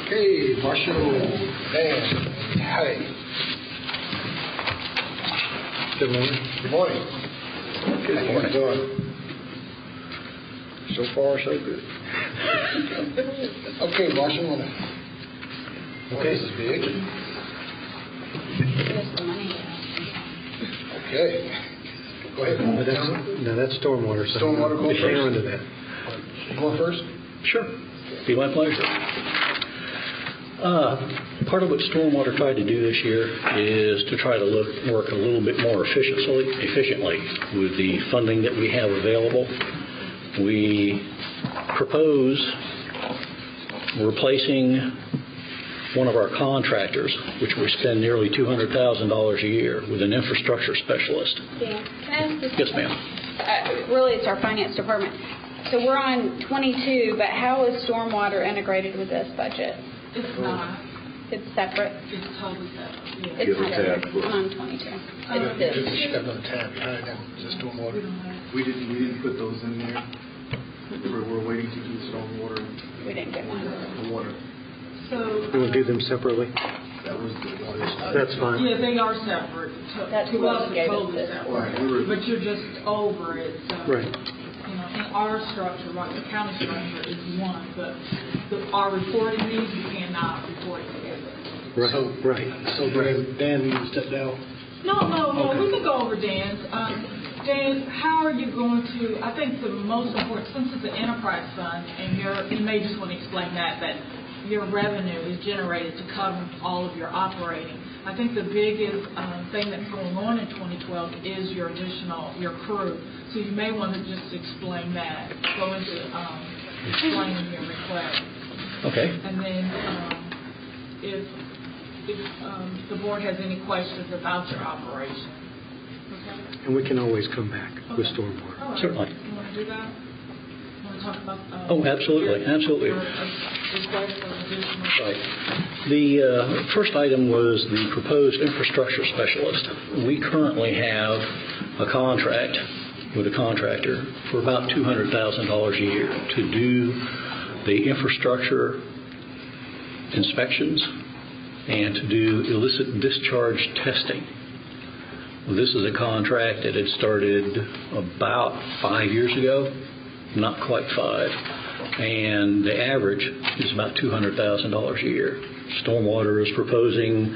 Okay, Marshall, Dan, hi. Good morning. Good morning. Good morning. How you doing? So far, so good. Okay, Marshall, Okay. This is big. Here's the money. Okay. Go ahead. That's stormwater. So Stormwater, go if you're first. into that. You going first? Sure. Be my pleasure. Part of what Stormwater tried to do this year is to try to work a little bit more efficiently with the funding that we have available. We propose replacing one of our contractors, which we spend nearly $200,000 a year, with an infrastructure specialist. Dan, can I ask this? Yes, ma'am. Really, it's our finance department. So we're on 22, but how is stormwater integrated with this budget? It's not. It's separate? It's totally separate. Yeah. It's not in there. I'm on 22. It's this. You got another tab behind that. Is it stormwater? We didn't put those in there. We're waiting to do stormwater We didn't get one. and water. So, You want to do them separately? That was the one. That's fine. yeah, they are separate. That's To what us, gave us totally this. separate. But you're just over it. So, Right. you know, in our structure, right, the county structure is one, but our reporting needs, we cannot report together. Right. Right. So Dan, you can step down. No, Okay. we can go over Dan's. Dan, how are you going to, I think the most important, since it's an enterprise fund, and you may just want to explain that your revenue is generated to cover all of your operating. I think the biggest thing that's going on in 2012 is your crew. So you may want to just explain that, go into explaining your request. Okay. And then if the board has any questions about your operation. Okay? And we can always come back with stormwater. All right. Certainly. You want to do that? You want to talk about Oh, absolutely, absolutely. your request for additional? Right. The first item was the proposed infrastructure specialist. We currently have a contract with a contractor for about $200,000 a year to do the infrastructure inspections and to do illicit discharge testing. This is a contract that had started about 5 years ago, not quite 5, and the average is about $200,000 a year. Stormwater is proposing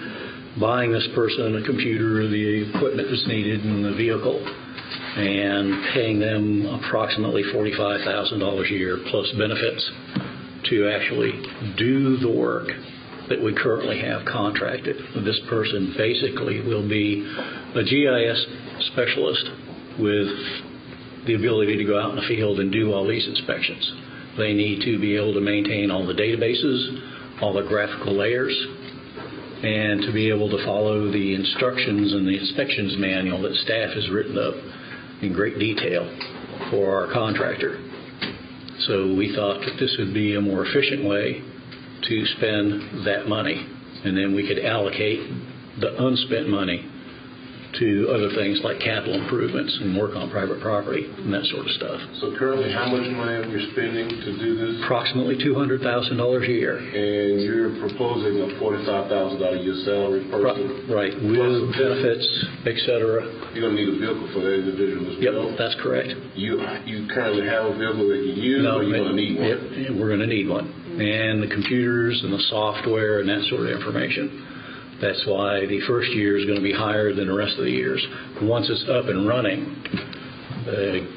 buying this person a computer, the equipment that's needed, and the vehicle, and paying them approximately $45,000 a year plus benefits to actually do the work that we currently have contracted. This person basically will be a GIS specialist with the ability to go out in the field and do all these inspections. They need to be able to maintain all the databases, all the graphical layers, and to be able to follow the instructions and the inspections manual that staff has written up in great detail for our contractor. So we thought that this would be a more efficient way to spend that money, and then we could allocate the unspent money to other things like capital improvements and work on private property and that sort of stuff. So currently, how much money are we spending to do this? Approximately $200,000 a year. And you're proposing a $45,000 a year salary person? Right, with benefits, etc. You're going to need a vehicle for that individual as well? Yep, that's correct. You currently have a vehicle that you use, or you're going to need one? Yep, we're going to need one. And the computers and the software and that sort of information. That's why the first year is going to be higher than the rest of the years. Once it's up and running,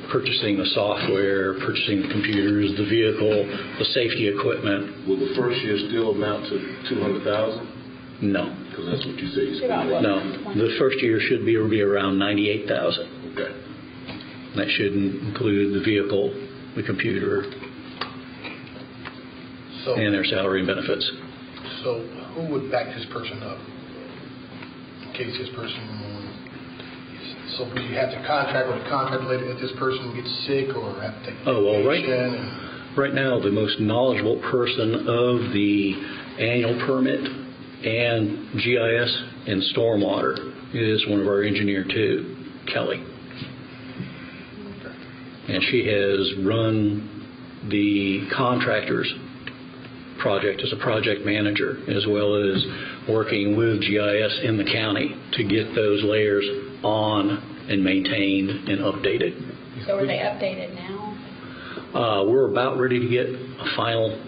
purchasing the software, purchasing the computers, the vehicle, the safety equipment. Will the first year still amount to $200,000? No. Because that's what you say you spend. No. The first year should be around $98,000. Okay. That should include the vehicle, the computer, and their salary and benefits. So who would back this person up? In case this person, so do you have to contract with a contract related if this person gets sick or have to take vacation? Right now, the most knowledgeable person of the annual permit and GIS and stormwater is one of our engineer too, Kelly. And she has run the contractors project as a project manager, as well as working with GIS in the county to get those layers on and maintained and updated. So are they updated now? We're about ready to get a final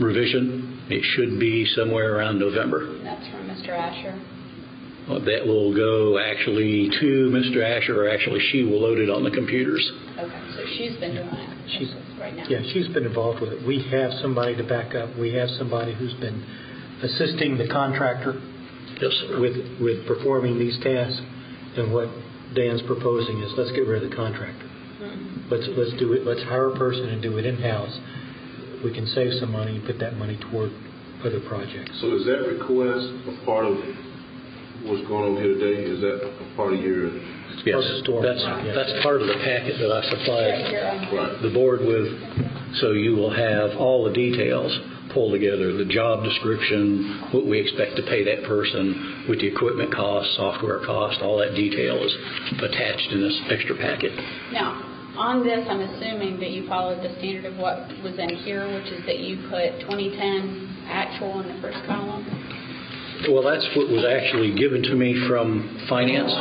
revision. It should be somewhere around November. That's from Mr. Asher. That will go actually to Mr. Asher, or actually she will load it on the computers. Okay, so she's been doing it right now. Yeah, she's been involved with it. We have somebody to back up. We have somebody who's been assisting the contractor Yes, sir. with performing these tasks. And what Dan's proposing is let's get rid of the contractor. Mm-hmm. Let's do it. Let's hire a person and do it in-house. We can save some money and put that money toward other projects. So is that request a part of what's going on here today? Is that a part of your? Yes, Storm. that's part of the packet that I supplied Right here on Right. the board with. So you will have all the details pulled together, the job description, what we expect to pay that person, with the equipment cost, software cost, all that detail is attached in this extra packet. Now, on this, I'm assuming that you followed the standard of what was in here, which is that you put 2010 actual in the first column. Well, that's what was actually given to me from finance,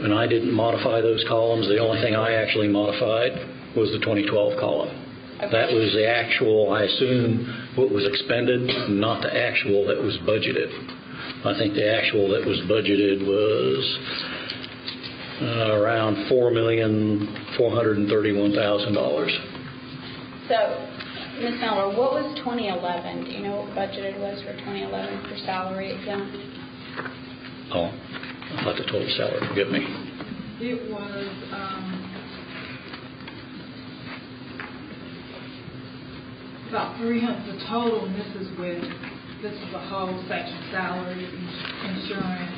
and I didn't modify those columns. The only thing I actually modified was the 2012 column. Okay. That was the actual, I assume, what was expended, not the actual that was budgeted. I think the actual that was budgeted was around $4,431,000. So, Ms. Miller, what was 2011? Do you know what budgeted was for 2011 for salary exempt? Oh, I thought the total salary, forgive me. It was, about 300, the total, and this is the whole section, salary, insurance,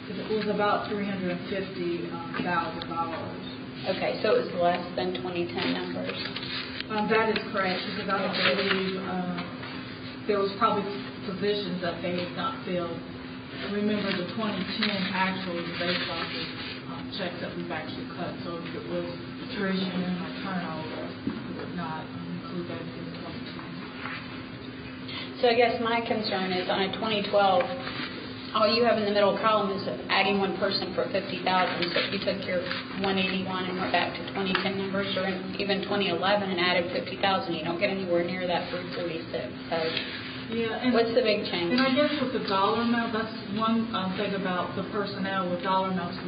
it was about $350,000. Okay, so it was less than 2010 numbers. That is correct, because I believe there was probably positions that they had not filled. Remember, the 2010 actual was based off the checks that we've actually cut, so if it was attrition or turnover, we would not include that in 2010. So I guess my concern is on a 2012, all you have in the middle column is adding one person for 50,000. So if you took your 181 and went back to 2010 numbers, or even 2011 and added 50,000, you don't get anywhere near that 346. So Yeah, and what's the big change? And I guess with the dollar amount, that's one thing about the personnel with dollar amounts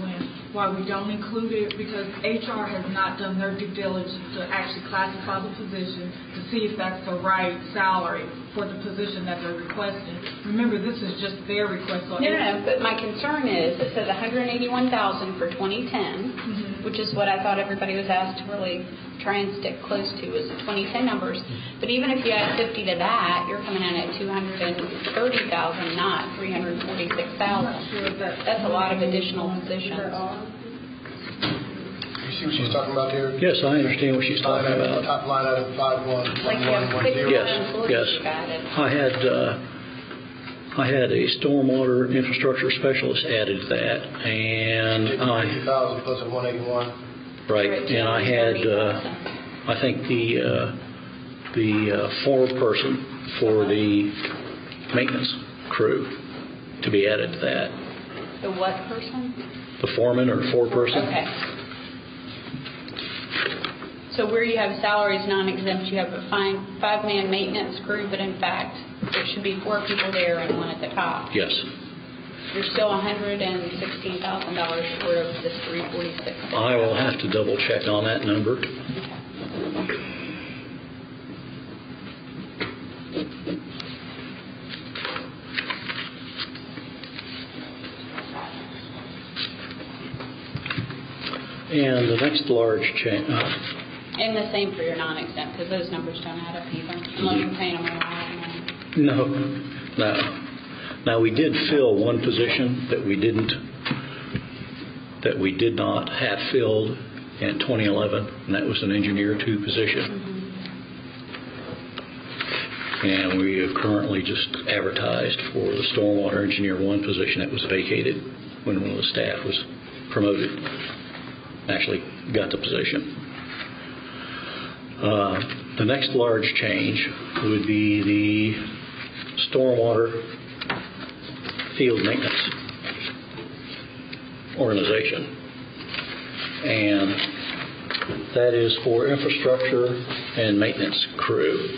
why we don't include it, because HR has not done their due diligence to actually classify the position to see if that's the right salary for the position that they're requesting. Remember, this is just their request. So No, but my concern is it says $181,000 for 2010, which is what I thought everybody was asked to really try and stick close to, is the 2010 numbers. But even if you add 50 to that, you're coming in at $230,000, not $346,000. That's a lot of additional positions. You see what she's talking about there? Yes, I understand what she's talking about. Top line item 511110. Like you have 61 Yes, employees yes. added. I had a stormwater infrastructure specialist added to that, and 50,000 plus a 181. right, and I had, I think the foreperson for the maintenance crew to be added to that. The what person? The foreman or foreperson. Okay. So where you have salaries non-exempt, you have a five-man maintenance crew, but in fact, there should be 4 people there and one at the top. Yes. You're still $116,000 short of this 346. I will have to double check on that number. And the next large change. And the same for your non-exempt, because those numbers don't add up either, unless you're paying them a lot of money. No. Now we did fill one position that we did not have filled in 2011, and that was an engineer 2 position. And we have currently just advertised for the stormwater engineer 1 position that was vacated when one of the staff was promoted. Actually got the position. The next large change would be the stormwater field maintenance organization. And that is for infrastructure and maintenance crew.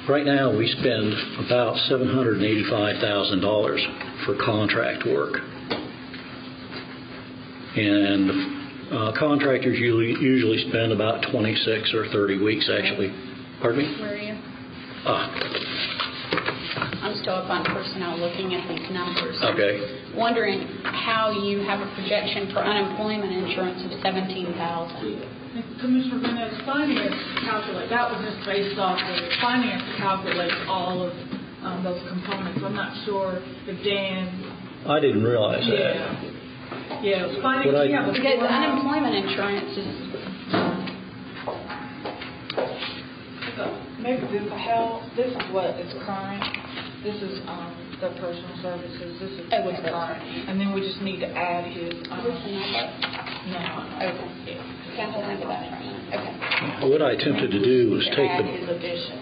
Right now we spend about $785,000 for contract work. And contractors usually spend about 26 or 30 weeks actually. Pardon me? Where are you? I'm still up on personnel looking at these numbers. Okay. Wondering how you have a projection for unemployment insurance of $17,000. Commissioner Vanessa's finance calculate, that was just based off of finance calculates all of those components. I'm not sure if Dan. I didn't realize that. Yeah, finance, because unemployment insurance is. Maybe this will help. This is what is current. This is the personal services. This is what's current. And then we just need to add his. No. Okay. Council, think about it for a minute. Okay. What I attempted to do was his addition.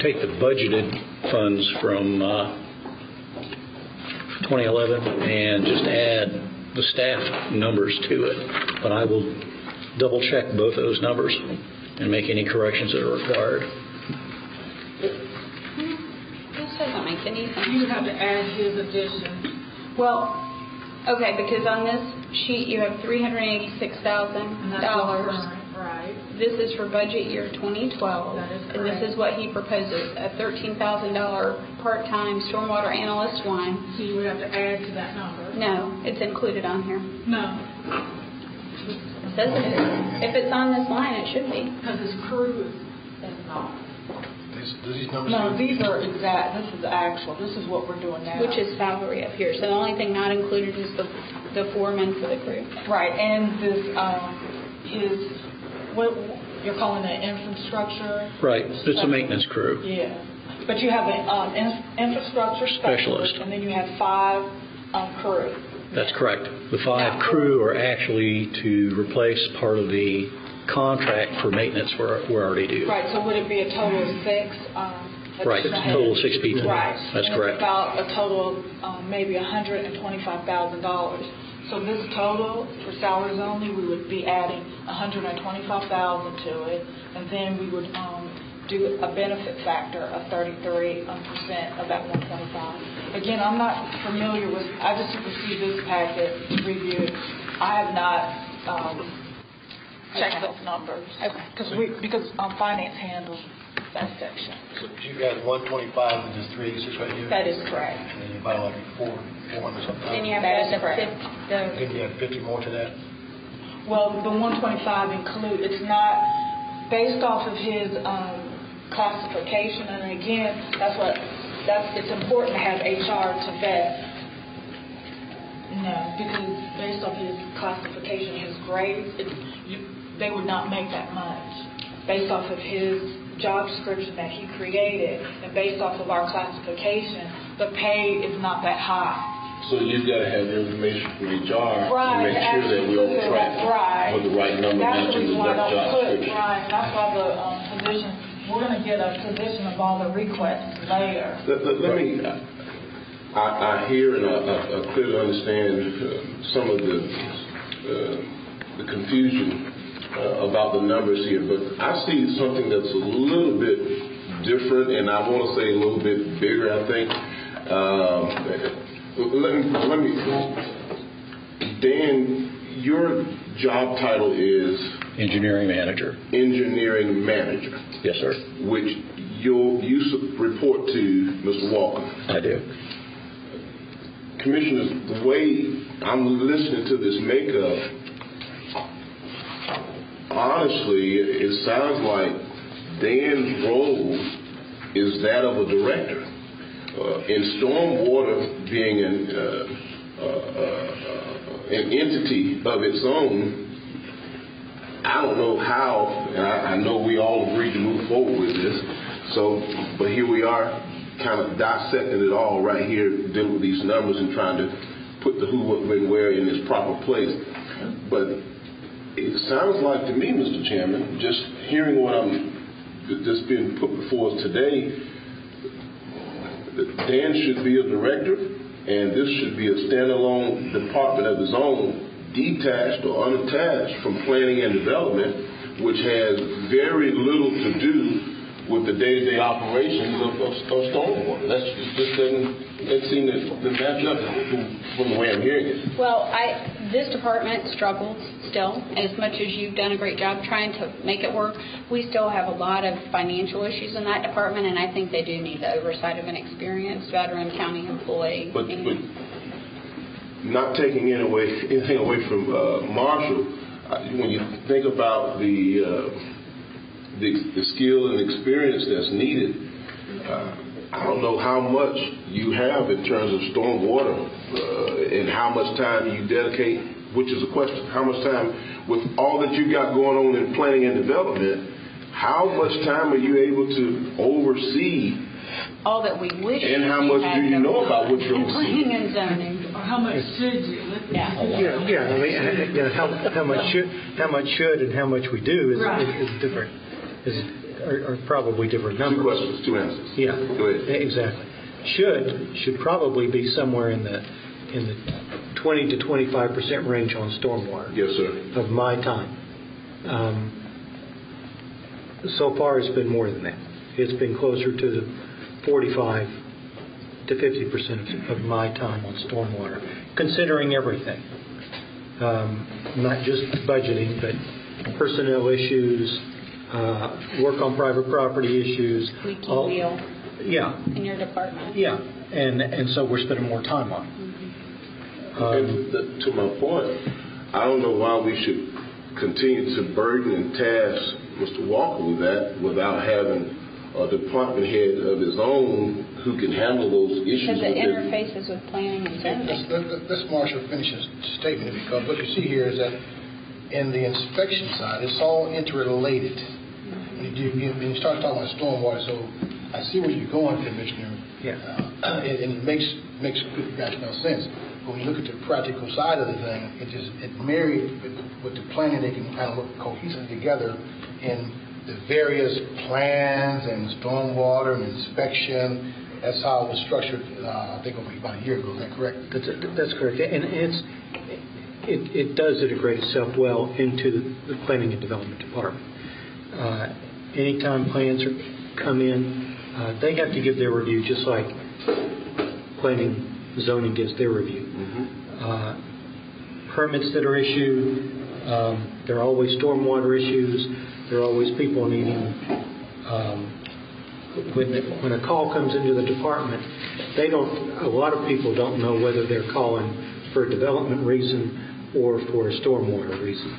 take the budgeted funds from 2011 and just add the staff numbers to it. But I will double check both those numbers and make any corrections that are required. This doesn't make any sense. You would have to add his addition. Well, okay, because on this sheet you have $386,000. Right. This is for budget year 2012. That is correct. And this is what he proposes, a $13,000 part-time stormwater analyst one. So you would have to add to that number. No, it's included on here. No. It says it is. If it's on this line, it should be. Because his crew is not. These numbers? No, these are exact. This is actual. This is what we're doing now. Which is salary up here. So the only thing not included is the foreman for the crew. Right, and this is what you're calling an infrastructure. Right, it's a maintenance crew. Yeah, but you have an infrastructure specialist, and then you have 5 crew. That's correct. The 5 crew are actually to replace part of the contract for maintenance we're already due. Right, so would it be a total of 6? Right, it's a total of 6 people. Right, That's and correct. It's about a total of maybe $125,000. So this total for salaries only, we would be adding $125,000 to it, and then we would do a benefit factor of 33% of that 125. Again, I'm not familiar with. I just received this packet reviewed. I have not checked those numbers because finance handles that section. So you got 125 and just 386 right here? That is correct. And then you buy like 400 something. Then you have That to is correct. Then you have 50 more to that? Well, the 125 it's not based off of his classification, and again, it's important to have HR to vet. No, because based off his classification, his grades, they would not make that much. Based off of his job description that he created, and based off of our classification, the pay is not that high. So you've got to have information from HR Right, to make sure that we're on track right. with the right number That's the matching reason the why I right don't job put, description. right, that's why the position, we're going to get a position of all the requests later. Let me, I hear and I clearly understand some of the confusion about the numbers here, but I see something that's a little bit different, and I want to say a little bit bigger, I think. Let me, Dan, your job title is? Engineering manager. Engineering manager. Yes, sir. Which you report to Mr. Walker. I do. Commissioners, the way I'm listening to this makeup, honestly, it sounds like Dan's role is that of a director. In stormwater being an entity of its own, I don't know how, and I know we all agreed to move forward with this, but here we are kind of dissecting it all right here, dealing with these numbers and trying to put the who, what, when, where in its proper place. But it sounds like to me, Mr. Chairman, just hearing what that's being put before us today, Dan should be a director, and this should be a standalone department of his own, detached or unattached from planning and development, which has very little to do with the day-to-day operations of stormwater. That just doesn't seem to match up from the way I'm hearing it. Well, this department struggles still, and as much as you've done a great job trying to make it work, we still have a lot of financial issues in that department, and I think they do need the oversight of an experienced veteran county employee. But not taking anything away from Marshall, when you think about the skill and experience that's needed, I don't know how much you have in terms of stormwater and how much time you dedicate, which is a question. How much time, with all that you got going on in planning and development, how much time are you able to oversee? All that we wish. And how much do you know about what you're planning and zoning? Or how much should you? Yeah. I mean, how much should and how much we do is different. Are probably different numbers. 2 questions, 2 answers. Yeah. Go ahead. Exactly. Should probably be somewhere in the 20 to 25% range on stormwater. Yes, sir. Of my time. So far, it's been more than that. It's been closer to the 45 to 50% of my time on stormwater, considering everything, not just budgeting, but personnel issues, work on private property issues. Squeaky wheel. Yeah. In your department. Yeah, and so we're spending more time on it. And to my point, I don't know why we should continue to burden and task Mr. Walker with that without having a department head of his own who can handle those issues. Because it interfaces with planning and zoning. This Marshall finishes statement, because what you see here is that in the inspection side, it's all interrelated. When you start talking about stormwater, so I see where you're going, Commissioner. Yeah. And it makes good rational sense. But when you look at the practical side of the thing, it married with the planning, they can kind of work cohesively together in the various plans and stormwater and inspection. That's how it was structured, I think about a year ago. Is that correct? That's correct. And it does integrate itself well into the planning and development department. Anytime plans come in, they have to give their review just like planning zoning gives their review. Permits that are issued, there are always stormwater issues. There are always people needing, when a call comes into the department, a lot of people don't know whether they're calling for a development reason or for a stormwater reason.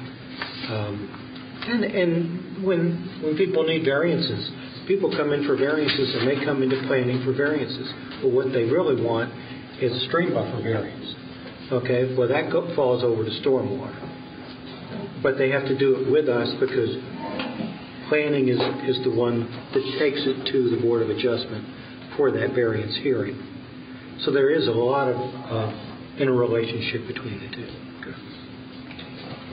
And when people need variances, people come in for variances and they come into planning for variances. But what they really want is a stream buffer variance. Okay, well that falls over to stormwater. But they have to do it with us because planning is the one that takes it to the Board of Adjustment for that variance hearing. So there is a lot of interrelationship between the two.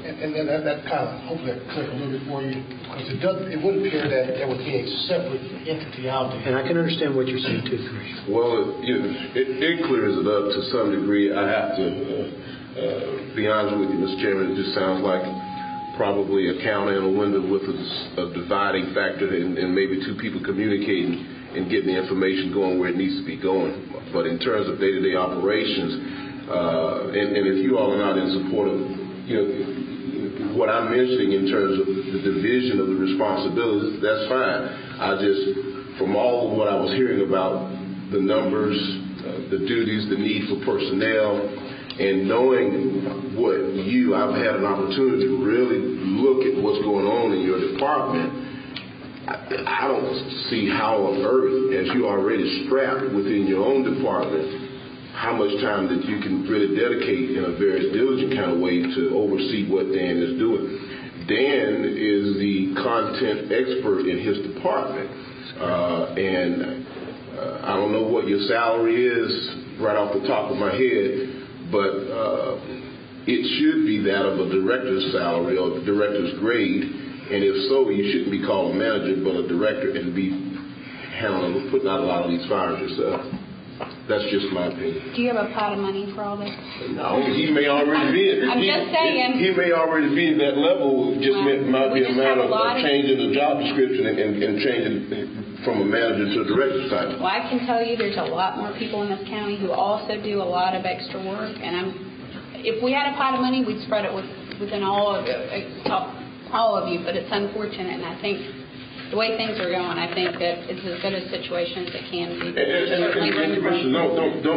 And then that kind of, hopefully that clicked a little bit for you, because it would appear that there would be a separate entity out there. And I can understand what you're saying too, Commissioner. Well, it clears it up to some degree. I have to be honest with you, Mr. Chairman, it just sounds like probably a counter and a window with a dividing factor and maybe two people communicating and getting the information going where it needs to be going. But in terms of day-to-day operations, and if you all are not in support of, what I'm mentioning in terms of the division of the responsibilities, that's fine. From all of what I was hearing about the numbers, the duties, the need for personnel, and knowing what I've had an opportunity to really look at what's going on in your department, I don't see how on earth, as you already strapped within your own department, how much time that you can really dedicate in a very diligent kind of way to oversee what Dan is doing. Dan is the content expert in his department, and I don't know what your salary is right off the top of my head, but it should be that of a director's salary or the director's grade, and if so, you shouldn't be called a manager but a director and be handling, putting out a lot of these fires yourself. That's just my opinion. Do you have a pot of money for all this? No, he may already be at I'm just saying. He may already be at that level. Just might be a matter of changing the job description and changing from a manager to a director type. Well, I can tell you there's a lot more people in this county who also do a lot of extra work. And if we had a pot of money, we'd spread it within all of you. But it's unfortunate, and I think the way things are going, I think that it's as good a situation as it can be. And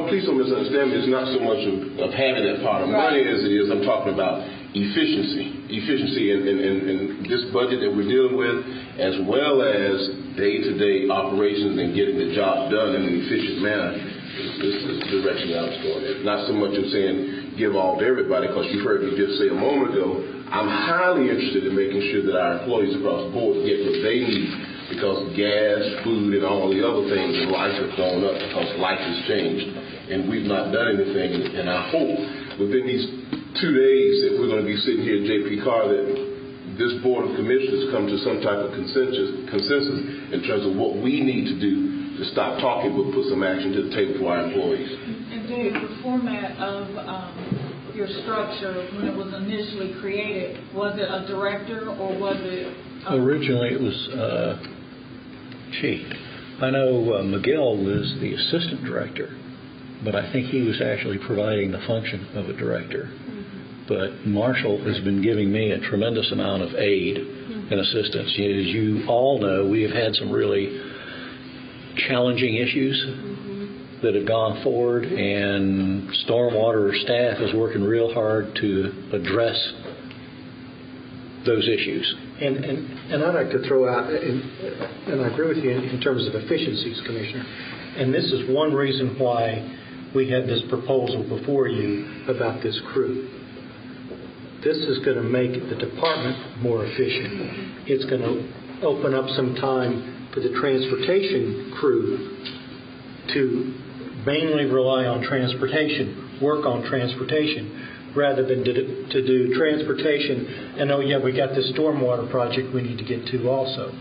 please don't misunderstand me. It's not so much of having that pot of money as it is. I'm talking about efficiency in this budget that we're dealing with, as well as day-to-day operations and getting the job done in an efficient manner. This is the direction that I was going in. Not so much of saying give all to everybody, because you heard me just say a moment ago, I'm highly interested in making sure that our employees across the board get what they need, because gas, food, and all the other things in life have gone up because life has changed, and we've not done anything. And I hope within these 2 days that we're going to be sitting here at JP Carr that this Board of Commissioners come to some type of consensus in terms of what we need to do to stop talking but put some action to the table for our employees. And Dave, the format of your structure when it was initially created, was it a director or was it? Originally it was, I know Miguel was the assistant director, but I think he was actually providing the function of a director. But Marshall has been giving me a tremendous amount of aid and assistance. As you all know, we have had some really challenging issues that have gone forward, and stormwater staff is working real hard to address those issues. And I'd like to throw out, and I agree with you in terms of efficiencies, Commissioner, and this is one reason why we had this proposal before you about this crew. This is going to make the department more efficient. It's going to open up some time for the transportation crew to mainly rely on transportation, work on transportation, rather than to do transportation and, oh yeah, we got this stormwater project we need to get to also.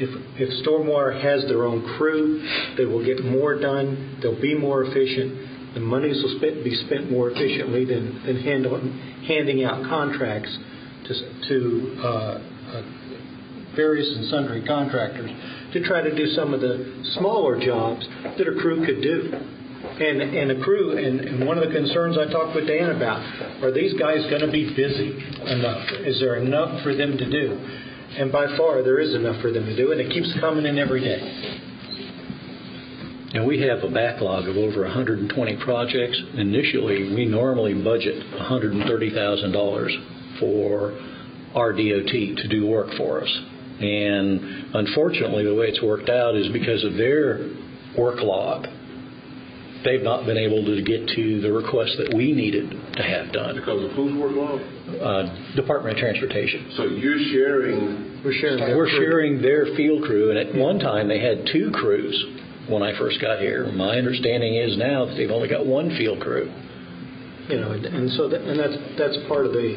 If stormwater has their own crew, they will get more done, they'll be more efficient, the monies will be spent more efficiently than handing out contracts to various and sundry contractors to try to do some of the smaller jobs that a crew could do. And a crew, and one of the concerns I talked with Dan about, are these guys going to be busy enough? Is there enough for them to do? And by far, there is enough for them to do, and it keeps coming in every day. And we have a backlog of over 120 projects. Initially, we normally budget $130,000 for our DOT to do work for us. And unfortunately, the way it's worked out is because of their work log, they've not been able to get to the requests that we needed to have done. Because of whose work log? Department of Transportation. So you're sharing? We're sharing their field crew, and at one time they had 2 crews when I first got here. My understanding is now that they've only got 1 field crew. And so that's part of the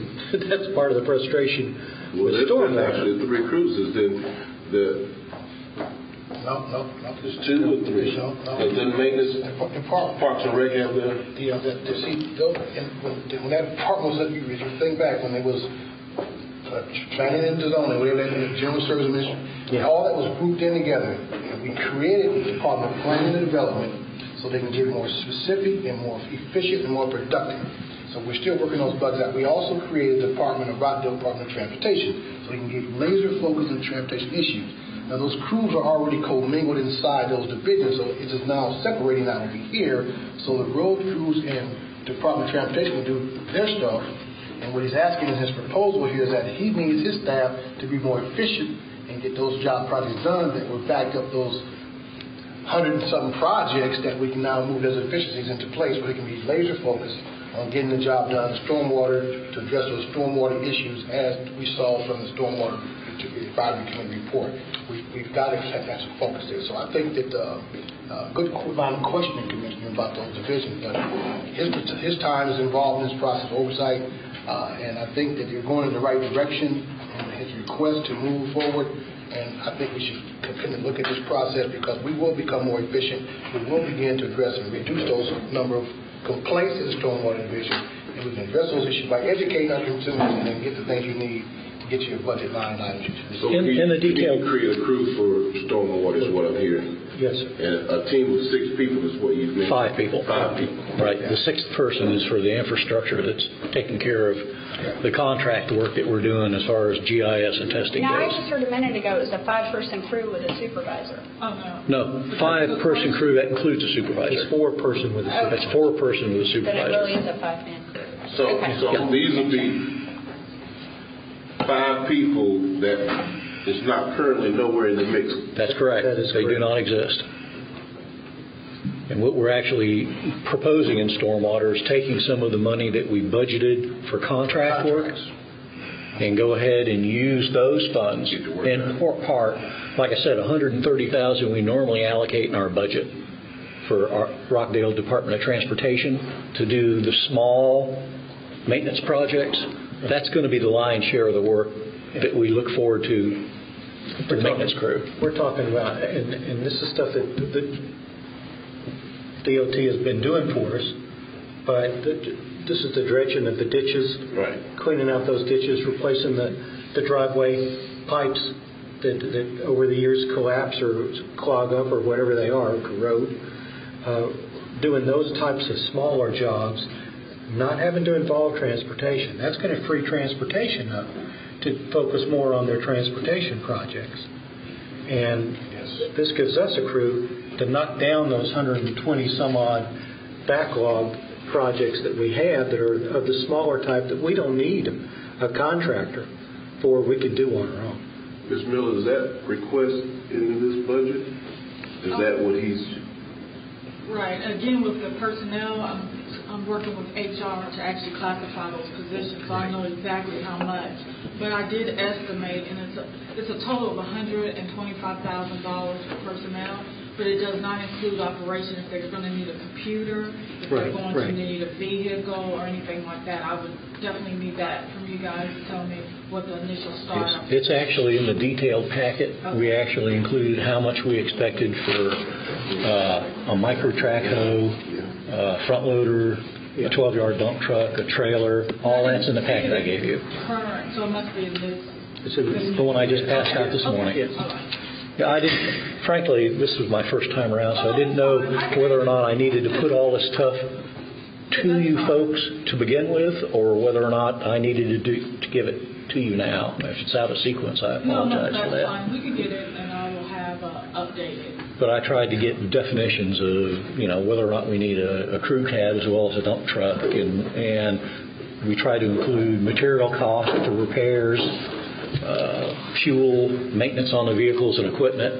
frustration. Well, there's actually 3 cruises. No, there's 2 or 3. No. The maintenance, Parks and Rec have there. When that department was up, you think back when they was planning and designing, whatever that is, General Service Mission, all that was grouped in together. And we created the Department of Planning and Development so they can get more specific and more efficient and more productive. So we're still working those bugs out. We also created the Rockdale Department of Transportation so we can get laser focus on transportation issues. Now those crews are already commingled inside those divisions, so it is now separating out over here. So the road crews and Department of Transportation will do their stuff. And what he's asking in his proposal here is that he needs his staff to be more efficient and get those job projects done that will back up those 100-something projects that we can now move those efficiencies into place where they can be laser focused on getting the job done, stormwater, to address those stormwater issues as we saw from the Stormwater Advisory Committee report. We've got to have that focus there. So I think that good line of questioning, Commissioner, about those divisions. But his time is involved in this process of oversight, and I think that you're going in the right direction in his request to move forward. And I think we should continue to look at this process because we will become more efficient. We will begin to address and reduce those number of complaints in the stormwater division. And we can address those issues by educating our consumers and then get the things you need to get your budget line items. So in the detail, can you create a crew for stormwater is what I'm hearing. Yes, sir. And a team of 6 people is what you've mentioned. 5 people. 5 people. Right. The 6th person is for the infrastructure that's taking care of the contract work that we're doing as far as GIS and testing Now, I goes. just heard a minute ago it was a 5-person crew with a supervisor. Oh, no. No, 5-person crew, that includes a supervisor. It's 4-person with a supervisor. That's 4-person with a But it supervisor. really is a 5-man crew. So these will be 5 people that is not currently nowhere in the mix. That's correct. That is They do correct. not exist. And what we're actually proposing in stormwater is taking some of the money that we budgeted for contract work and go ahead and use those funds in part. Like I said, $130,000 we normally allocate in our budget for our Rockdale Department of Transportation to do the small maintenance projects. That's going to be the lion's share of the work that we look forward to for the maintenance crew. We're talking about, and this is stuff that the DOT has been doing for us, but this is the dredging of the ditches, Right. cleaning out those ditches, replacing the driveway pipes that over the years collapse or clog up or whatever they are, corrode. Doing those types of smaller jobs, not having to involve transportation. That's going to free transportation up to focus more on their transportation projects. And this gives us a crew to knock down those 120 some odd backlog projects that we have that are of the smaller type that we don't need a contractor for, we could do on our own. Ms. Miller, is that request in this budget? Is that what he's... Right. Again, with the personnel, I'm working with HR to actually classify those positions, so I know exactly how much. But I did estimate, and it's a total of $125,000 for personnel, but it does not include operation. If they're going to need a computer, if they're going to need a vehicle or anything like that, I would definitely need that from you guys to tell me what the initial start. It's actually in the detailed packet. Okay. We actually included how much we expected for a micro track hoe, front loader, a 12-yard dump truck, a trailer. All that's in the packet I gave you. Current, so it must be in this. It's the one I just passed out this morning. Okay. Yeah, I didn't. Frankly, this was my first time around, so I didn't know whether or not I needed to put all this stuff to you folks to begin with, or whether or not I needed to give it to you now. If it's out of sequence, I apologize for that. That's fine. We can get it, and I will have updated. But I tried to get definitions of, whether or not we need a crew cab as well as a dump truck, and we try to include material costs for repairs, fuel, maintenance on the vehicles and equipment.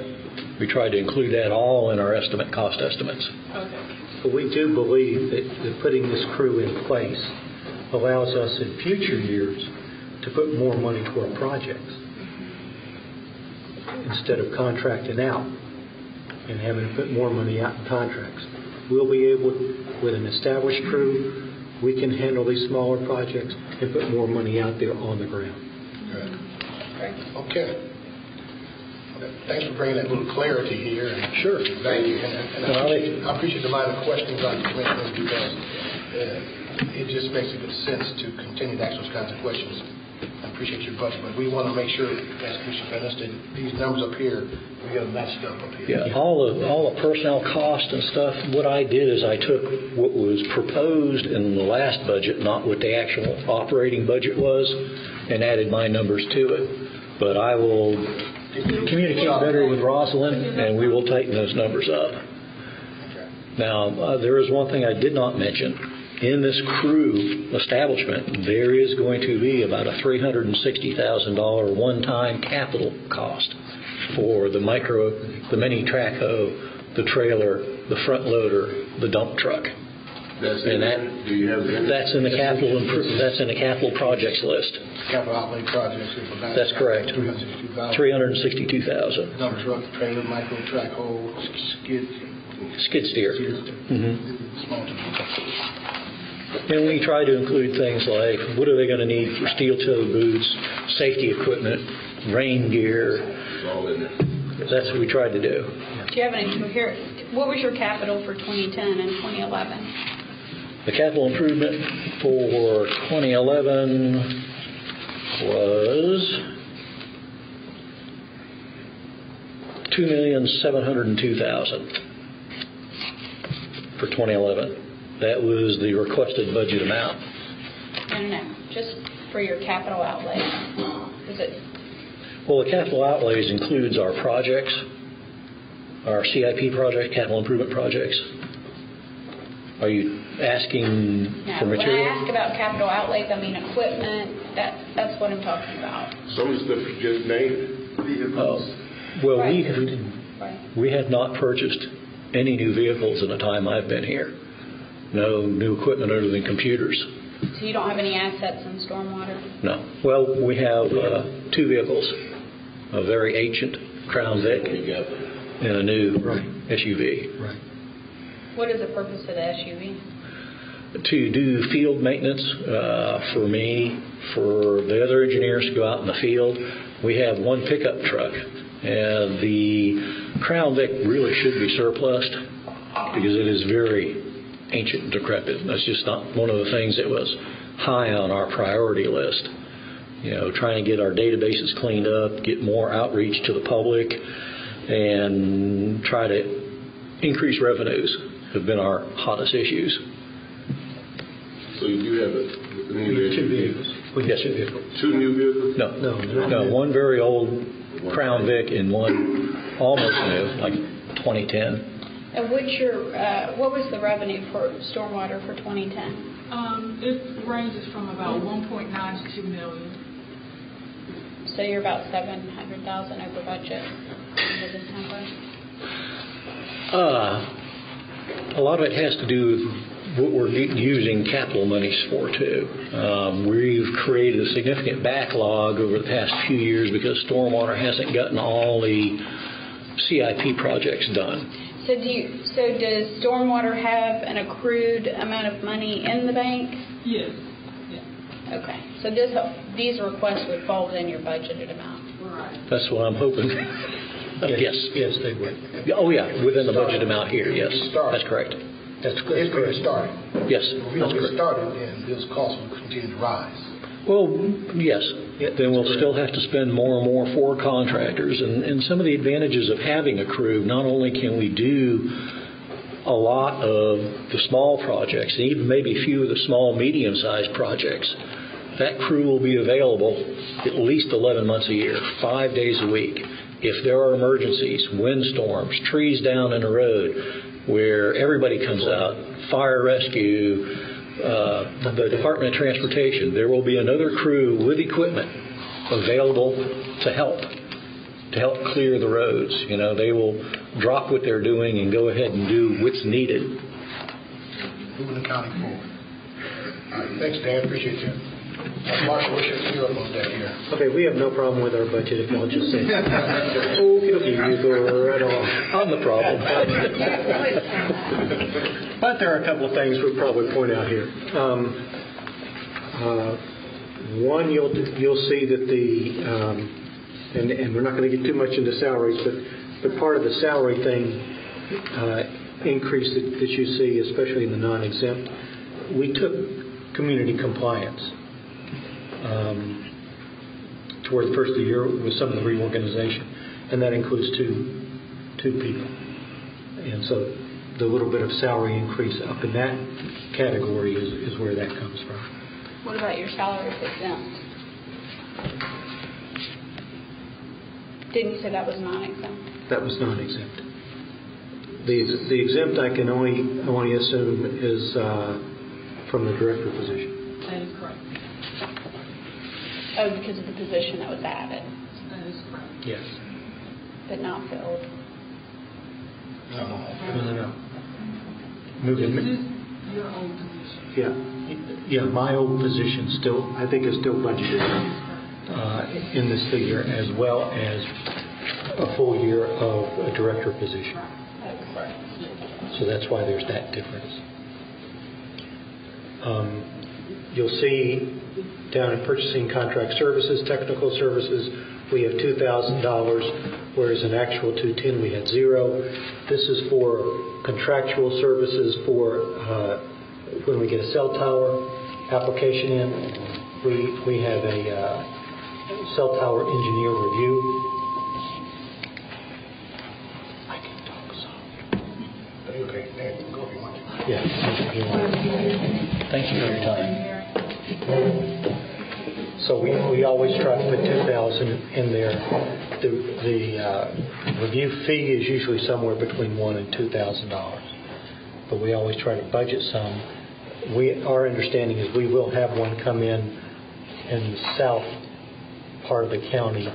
We tried to include that all in our cost estimates. Okay. But we do believe that putting this crew in place allows us in future years to put more money toward our projects instead of contracting out and having to put more money out in contracts. We'll be able, with an established crew, we can handle these smaller projects and put more money out there on the ground. Okay. Thanks for bringing that little clarity here. Sure. Thank you. And I appreciate the line of questions on the commission because it just makes a good sense to continue to ask those kinds of questions. I appreciate your budget, but we want to make sure, as Commissioner Fennis did, these numbers up here, we got them matched up here. Yeah, all the personnel cost and stuff, what I did is I took what was proposed in the last budget, not what the actual operating budget was, and added my numbers to it. But I will communicate better with Rosalind, and we will tighten those numbers up. Now, there is one thing I did not mention. In this crew establishment, there is going to be about a $360,000 one-time capital cost for the mini track hoe, the trailer, the front loader, the dump truck. Do you have that? That's in the capital projects list. Capital outlay projects. That's correct. $362,000. $362,000. Dump truck, trailer, micro track hoe, Skid steer. Small. And we try to include things like what are they going to need for steel-toe boots, safety equipment, rain gear, It's all in there. That's what we tried to do. Do you have any here? What was your capital for 2010 and 2011? The capital improvement for 2011 was $2,702,000 for 2011. That was the requested budget amount. No, just for your capital outlay. Is it? Well, the capital outlays includes our projects, our CIP project, capital improvement projects. Are you asking for When material? I ask about capital outlays, I mean equipment. That's what I'm talking about. Some of the stuff you just named. Well, Right. we have not purchased any new vehicles in the time I've been here. No new equipment other than computers. So you don't have any assets in stormwater? No. Well, we have 2 vehicles, a very ancient Crown Vic and a new SUV. Right. What is the purpose of the SUV? To do field maintenance for me, for the other engineers to go out in the field. We have one pickup truck, and the Crown Vic really should be surplused because it is very ancient and decrepit. That's just not one of the things that was high on our priority list. Trying to get our databases cleaned up, get more outreach to the public, and try to increase revenues have been our hottest issues. So you do have a new 2 vehicles. Yes. 2 new vehicles? No. One very old Crown Vic and one almost new, like 2010. And what was the revenue for stormwater for 2010? It ranges from about 1.9 to 2 million. So you're about 700,000 over budget for this number? A lot of it has to do with what we're using capital monies for, too. We've created a significant backlog over the past few years because stormwater hasn't gotten all the CIP projects done. So does stormwater have an accrued amount of money in the bank? Yes. Okay. So these requests would fall within your budgeted amount. Right. That's what I'm hoping. Yes. Yes, they would. Oh, yeah, within the budget amount here, yes. That's correct. That's If correct. we get started. Yes, If we that's don't get correct. started, then those costs will continue to rise. Well, yes. Then we'll still have to spend more and more for contractors. And some of the advantages of having a crew, not only can we do a lot of the small projects, and even maybe a few of the small, medium-sized projects, that crew will be available at least 11 months a year, 5 days a week. If there are emergencies, windstorms, trees down in the road, where everybody comes out, fire rescue, the Department of Transportation, there will be another crew with equipment available to help clear the roads. They will drop what they're doing and go ahead and do what's needed. Moving the county forward. All right, thanks, Dan. Appreciate you. Marshall, what's your up on that here? Okay, we have no problem with our budget if y'all just say. Okay, you go right on. I'm the problem. But there are a couple of things we'll probably point out here. One, you'll see that and we're not going to get too much into salaries, but part of the salary thing increase that you see, especially in the non-exempt, we took community compliance toward the first of the year with some of the reorganization, and that includes two people. And so the little bit of salary increase up in that category is where that comes from. What about your salaries exempt? Didn't you say that was non-exempt? That was non-exempt. The exempt I can only assume is from the director position. That is correct. Oh, because of the position that was added, That is correct. Yes. but not filled. No. This Moving. is your old position. Yeah. My old position I think is still budgeted in this figure, as well as a full year of a director position. So that's why there's that difference. You'll see down in purchasing contract services, technical services, we have $2,000, whereas in actual 210 we had zero. This is for contractual services for when we get a cell tower application in. We have a cell tower engineer review. I can talk some. Okay, go if you want. Yeah. Thank you for your time. So we always try to put 2,000 in there. The review fee is usually somewhere between $1,000 and $2,000, but we always try to budget some. Our understanding is we will have one come in the south part of the county.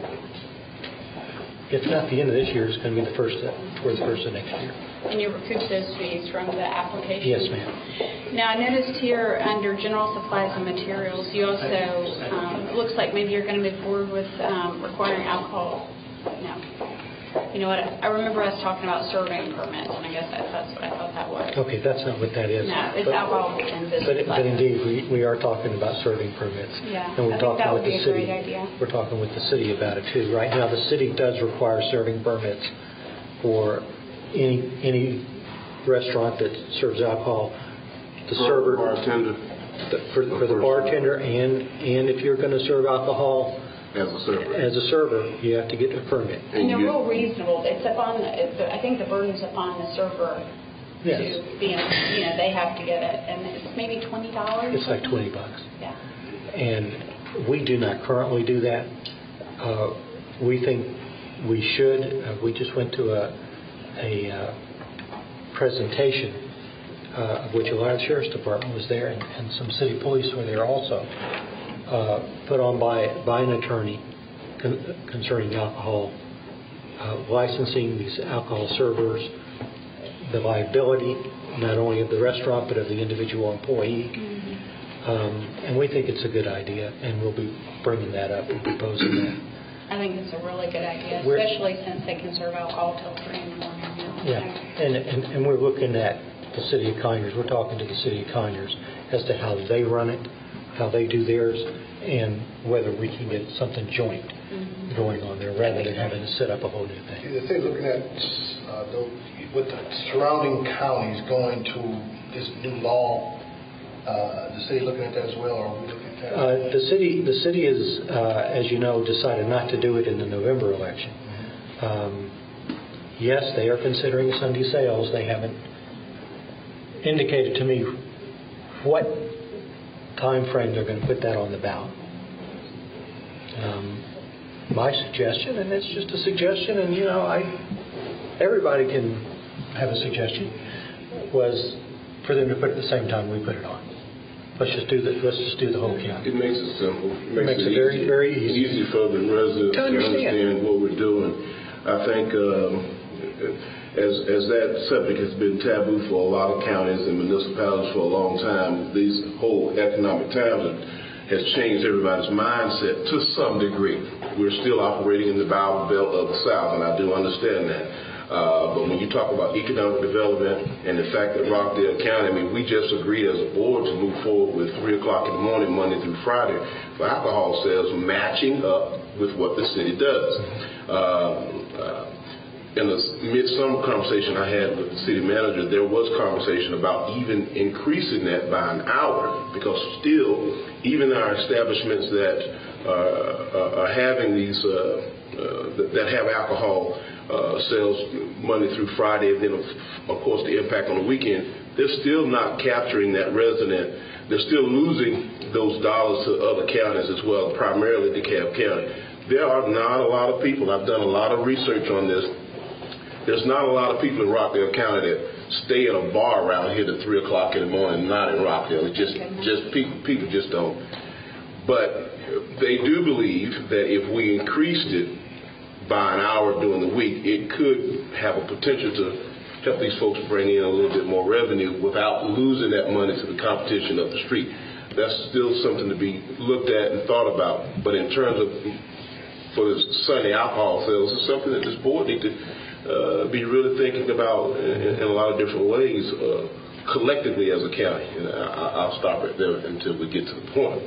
If not the end of this year, it's going to be the first of next year. And you recoup those fees from the application? Yes, ma'am. Now, I noticed here under general supplies and materials, you also, it looks like maybe you're going to move forward with requiring alcohol. No. You know what? I remember us talking about serving permits, and I guess that's what I thought that was. Okay, that's not what that is. No, it's alcohol and business. But indeed, we are talking about serving permits. Yeah, and we're I think talking that would with be the a city. great idea. We're talking with the city about it too. Right now, the city does require serving permits for any restaurant that serves alcohol. The server, bartender, for the bartender, and if you're going to serve alcohol as a server, you have to get a permit. And they're real reasonable. It's upon I think the burden's upon the server Yes. to be, they have to get it, and it's maybe $20. It's like $20. Yeah. And we do not currently do that. We think we should. We just went to a presentation of which Ohio Sheriff's Department was there, and some city police were there also, put on by an attorney concerning alcohol, licensing these alcohol servers, the liability not only of the restaurant but of the individual employee. Mm-hmm. And we think it's a good idea, and we'll be bringing that up and proposing that. I think it's a really good idea, especially since they can serve alcohol till 3 in the morning. Yeah, and we're looking at the city of Conyers. We're talking to the city of Conyers as to how they run it, how they do theirs, and whether we can get something joint going on there rather than having to set up a whole new thing. The thing looking at with the surrounding counties going to this new law, the city looking at that as well, or are we looking at that? The city is, as you know, decided not to do it in the November election. Yes, they are considering Sunday sales. They haven't indicated to me what time frame they're going to put that on the ballot. My suggestion, and it's just a suggestion, and everybody can have a suggestion, was for them to put it at the same time we put it on. Let's just do the whole county. It makes it simple. It makes it very, very easy. Easy for the residents to understand what we're doing. I think as that subject has been taboo for a lot of counties and municipalities for a long time, these whole economic times has changed everybody's mindset to some degree. We're still operating in the Bible Belt of the South, and I do understand that. But when you talk about economic development and the fact that Rockdale County, we just agreed as a board to move forward with 3 o'clock in the morning, Monday through Friday, for alcohol sales matching up with what the city does. In the midsummer conversation I had with the city manager, there was conversation about even increasing that by an hour, because still, even our establishments that are having these, that have alcohol sales Monday through Friday, and then of course the impact on the weekend, they're still not capturing that resident. They're still losing those dollars to other counties as well, primarily DeKalb County. There are not a lot of people, I've done a lot of research on this, there's not a lot of people in Rockdale County that stay at a bar around here at 3 o'clock in the morning, not in Rockdale. It's just people just don't. But they do believe that if we increased it by an hour during the week, it could have a potential to help these folks bring in a little bit more revenue without losing that money to the competition of the street. That's still something to be looked at and thought about. But in terms of for the Sunday alcohol sales, it's something that this board needs to be really thinking about in a lot of different ways. collectively as a county, and I'll stop right there until we get to the point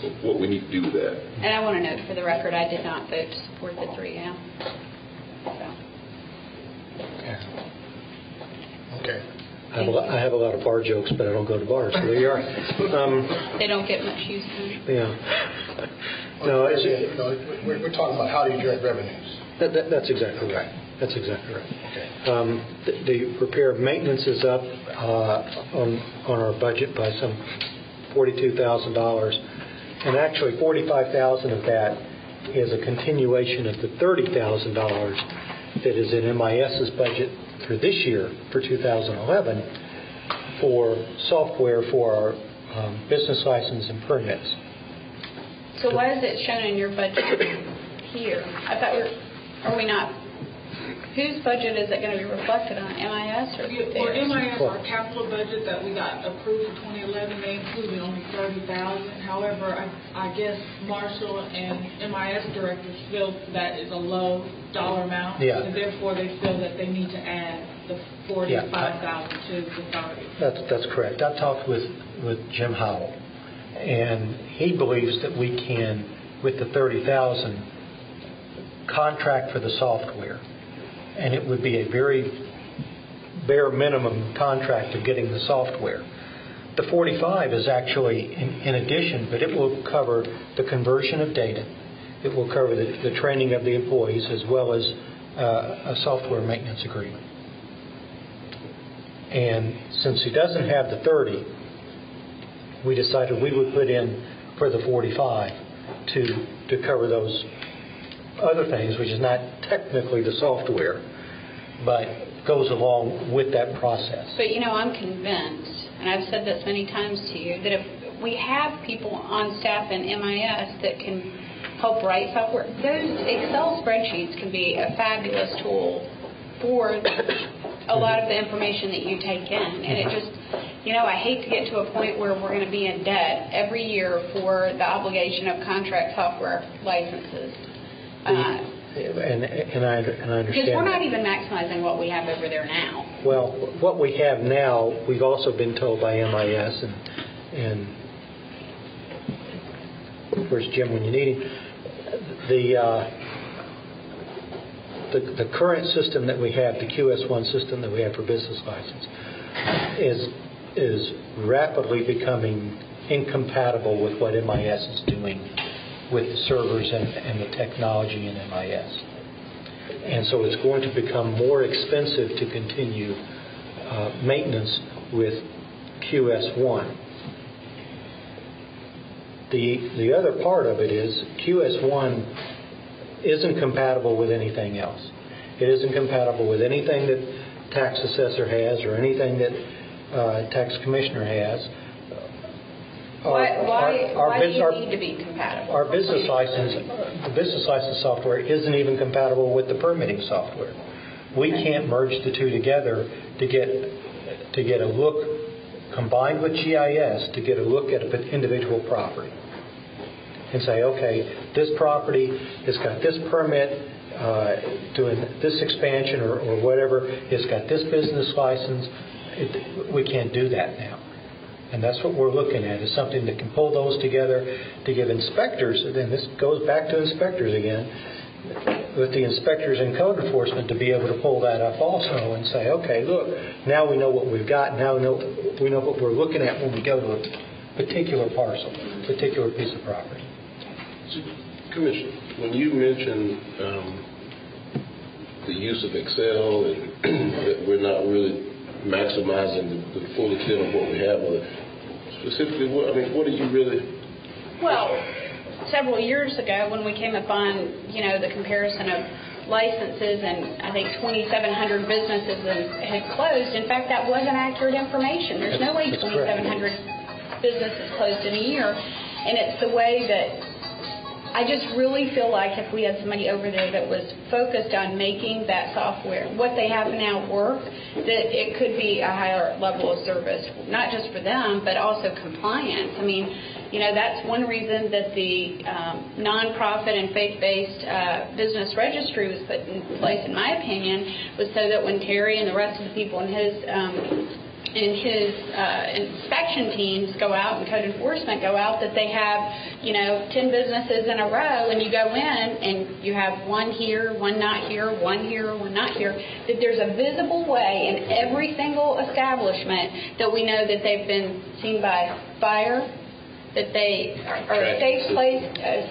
of what we need to do with that. And I want to note for the record, I did not vote to support the 3M. So. Okay. I have a lot of bar jokes, but I don't go to bars, so there you are. They don't get much use then. Yeah. No, we're talking about how do you generate revenues. That's exactly right. That's exactly right. Okay. The repair and maintenance is up on our budget by some $42,000, and actually $45,000 of that is a continuation of the $30,000 that is in MIS's budget for this year, for 2011, for software for our business license and permits. So why is it shown in your budget here? I thought are we not? Whose budget is it going to be reflected on? MIS or theirs? For MIS, our capital budget that we got approved for 2011, they included only $30,000. However, I guess Marshall and MIS directors feel that is a low dollar amount, and therefore they feel that they need to add the $45,000 to the $30,000. That's correct. I talked with Jim Howell, and he believes that we can, with the $30,000, contract for the software. And it would be a very bare minimum contract of getting the software. The 45 is actually in addition, but it will cover the conversion of data. It will cover the training of the employees as well as a software maintenance agreement. And since he doesn't have the 30, we decided we would put in for the 45 to cover those other things, which is not technically the software, but goes along with that process. But I'm convinced, and I've said this many times to you, that if we have people on staff in MIS that can help write software, those Excel spreadsheets can be a fabulous tool for a lot of the information that you take in. And it just, I hate to get to a point where we're going to be in debt every year for the obligation of contract software licenses. And I understand. Because we're not even maximizing what we have over there now. Well, what we have now, we've also been told by MIS, and where's Jim when you need him? The current system that we have, the QS1 system that we have for business license, is rapidly becoming incompatible with what MIS is doing with the servers and the technology in MIS. And so it's going to become more expensive to continue maintenance with QS1. The other part of it is QS1 isn't compatible with anything else. It isn't compatible with anything that tax assessor has or anything that tax commissioner has. Why do you need to be compatible? Our business license, the business license software isn't even compatible with the permitting software. We can't merge the two together to get a look, combined with GIS, to get a look at an individual property. And say, okay, this property has got this permit, doing this expansion or whatever, it's got this business license. We can't do that now. And that's what we're looking at, is something that can pull those together to give inspectors, and this goes back to inspectors again, with the inspectors and code enforcement to be able to pull that up also and say, okay, look, now we know what we've got, now we know what we're looking at when we go to a particular parcel, particular piece of property. So, Commissioner, when you mentioned the use of Excel and that we're not really maximizing the full extent of what we have, specifically, what are you really? Well, several years ago when we came upon, the comparison of licenses, and I think 2,700 businesses had closed. In fact, that wasn't accurate information. There's no way 2,700 businesses closed in a year. And it's the way that I just really feel like if we had somebody over there that was focused on making that software, what they have now work, that it could be a higher level of service, not just for them, but also compliance. I mean, that's one reason that the nonprofit and faith-based business registry was put in place, in my opinion, was so that when Terry and the rest of the people in his his inspection teams go out and code enforcement go out, that they have, 10 businesses in a row, and you go in and you have one here, one not here, one here, one not here, that there's a visible way in every single establishment that we know that they've been seen by fire, that they are a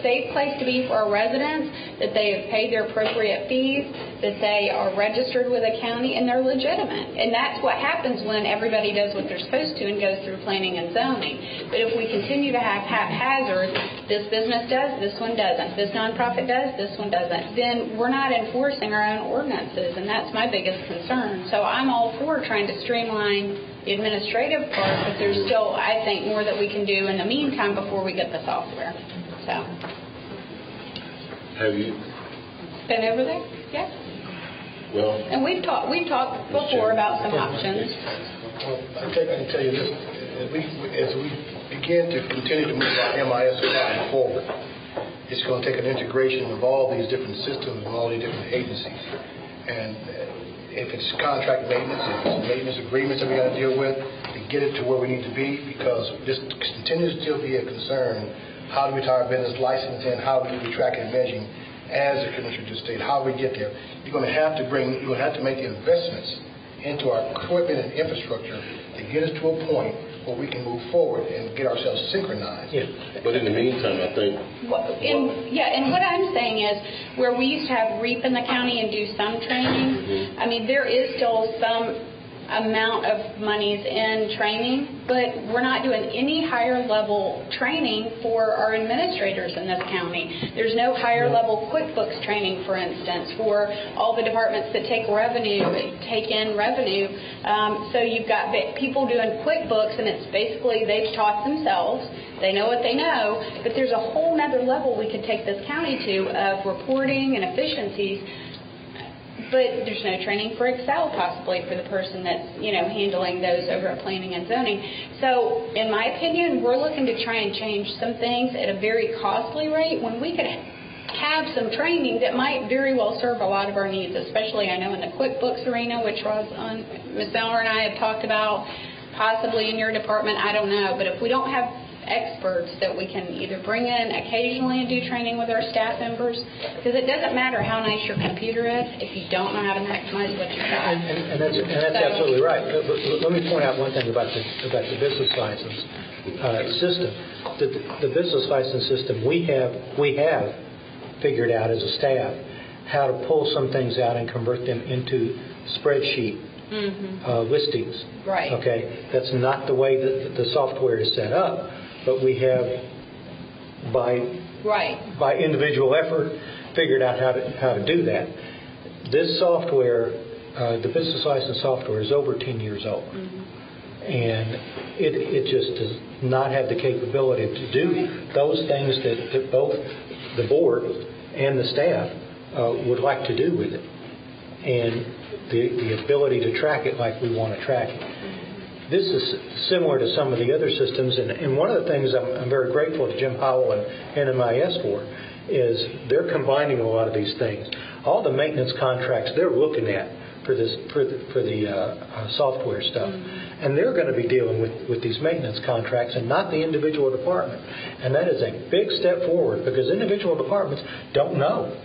safe place to be for our residents, that they have paid their appropriate fees, that they are registered with a county, and they're legitimate. And that's what happens when everybody does what they're supposed to and goes through planning and zoning. But if we continue to have haphazard, this business does, this one doesn't, this nonprofit does, this one doesn't, then we're not enforcing our own ordinances, and that's my biggest concern. So I'm all for trying to streamline the administrative part, but there's still, I think, more that we can do in the meantime before we get the software. So. Have you Been over there? Yeah. Well, and we've talked before about some options. Well, I can tell you this: as we begin to continue to move our MIS file forward, it's going to take an integration of all these different systems and all these different agencies. And if it's contract maintenance, if it's maintenance agreements that we got to deal with, to get it to where we need to be, because this continues to still be a concern. How do we tie our business license in? How do we track and measuring? As the Commissioner just stated, how do we get there? You're going to have to make the investments into our equipment and infrastructure to get us to a point where we can move forward and get ourselves synchronized. Yeah. But in the meantime, I think. And what I'm saying is, where we used to have REAP in the county and do some training, I mean, there is still some amount of monies in training, but we're not doing any higher level training for our administrators in this county. There's no higher level QuickBooks training, for instance, for all the departments that take in revenue. So you've got people doing QuickBooks, and it's basically they've taught themselves. They know what they know, but there's a whole nother level we could take this county to of reporting and efficiencies. But there's no training for Excel possibly for the person that's, handling those over at planning and zoning. So in my opinion, we're looking to try and change some things at a very costly rate when we could have some training that might very well serve a lot of our needs, especially I know in the QuickBooks arena, which Ms. Miller and I have talked about, possibly in your department, I don't know. But if we don't have experts that we can either bring in occasionally and do training with our staff members, because it doesn't matter how nice your computer is if you don't know how to maximize what you've got. And that's absolutely right. But let me point out one thing about the business license system. The business license system we have figured out as a staff how to pull some things out and convert them into spreadsheet listings. Right. Okay. That's not the way that the software is set up. But we have, by individual effort, figured out how to do that. This software, the business license software, is over 10 years old. And it just does not have the capability to do those things that both the board and the staff would like to do with it. And the ability to track it like we want to track it. This is similar to some of the other systems, and one of the things I'm very grateful to Jim Powell and NMIS for is they're combining a lot of these things. All the maintenance contracts they're looking at for the software stuff, and they're going to be dealing with these maintenance contracts and not the individual department. And that is a big step forward because individual departments don't know.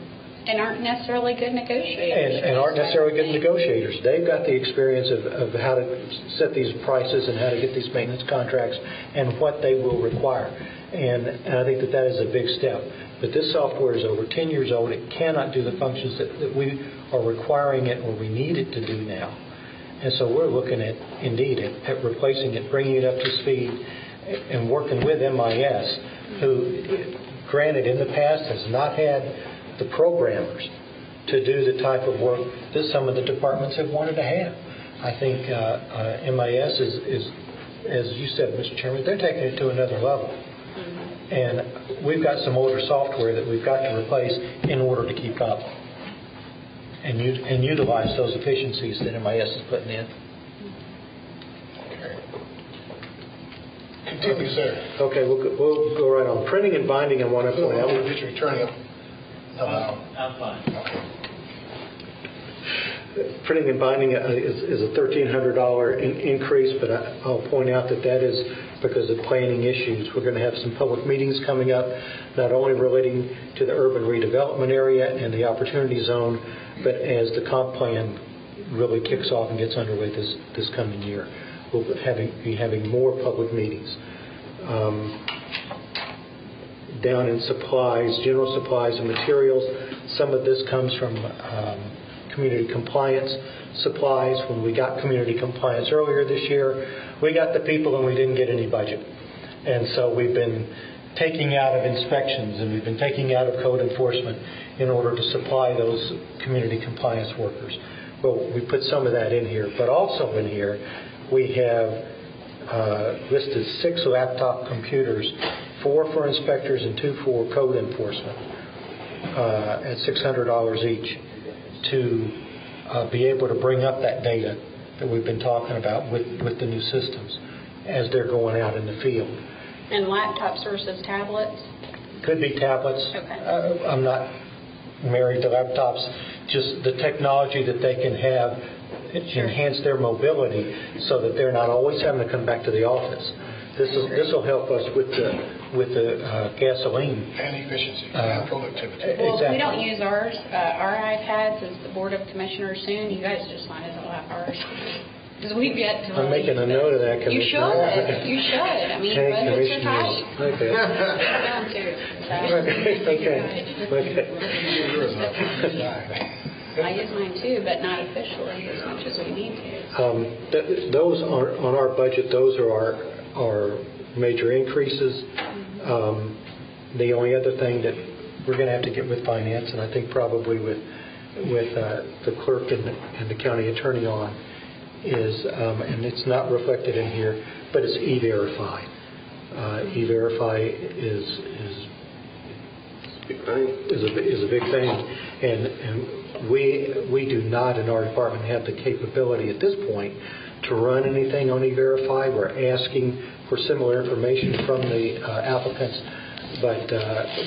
And aren't necessarily good negotiators. And aren't necessarily good negotiators. They've got the experience of how to set these prices and how to get these maintenance contracts and what they will require. And I think that is a big step. But this software is over 10 years old. It cannot do the functions that we are requiring it or we need it to do now. And so we're looking at replacing it, bringing it up to speed, and working with MIS, who, granted, in the past has not had the programmers to do the type of work that some of the departments have wanted to have. I think MIS is, as you said, Mr. Chairman, they're taking it to another level. And we've got some older software that we've got to replace in order to keep up and utilize those efficiencies that MIS is putting in. Continue, sir. Okay, we'll go right on. Printing and binding, I want to point out. District Attorney. I'm fine. Okay. printing and binding is a $1,300 increase, but I'll point out that is because of planning issues. We're going to have some public meetings coming up, not only relating to the urban redevelopment area and the opportunity zone, but as the comp plan really kicks off and gets underway this coming year. We'll be having more public meetings. Down in supplies, general supplies and materials, some of this comes from community compliance supplies. When we got community compliance earlier this year, we got the people and we didn't get any budget. And so we've been taking out of inspections and we've been taking out of code enforcement in order to supply those community compliance workers. Well, we put some of that in here, but also in here we have listed 6 laptop computers, 4 for inspectors and 2 for code enforcement at $600 each to be able to bring up that data that we've been talking about with the new systems as they're going out in the field. And laptops versus tablets? Could be tablets. Okay. I'm not married to laptops. Just the technology that they can have enhance their mobility so that they're not always having to come back to the office. This will help us with the gasoline and efficiency and productivity. Well, exactly. if we don't use ours, our iPads as the Board of Commissioners soon, you guys just might as well have ours. Because we've yet to I'm making a note of that, You Commissioner. should. You should. I mean, Okay, budgets are tight. Okay. Down to I use mine too, but not officially as much as we need to. Those are on our budget. Those are our major increases. The only other thing that we're going to have to get with finance, and I think probably with the clerk and the county attorney on, is, and it's not reflected in here, but it's E-Verify. E-Verify is a big thing, and we do not in our department have the capability at this point to run anything on E-Verify. We're asking for similar information from the applicants, but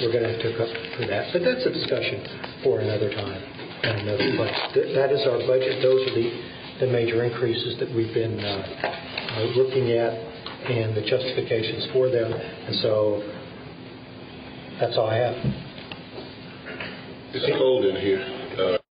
we're going to have to hook up for that. But that's a discussion for another time and another place. That is our budget. Those are the major increases that we've been looking at and the justifications for them. And so that's all I have. It's cold in here.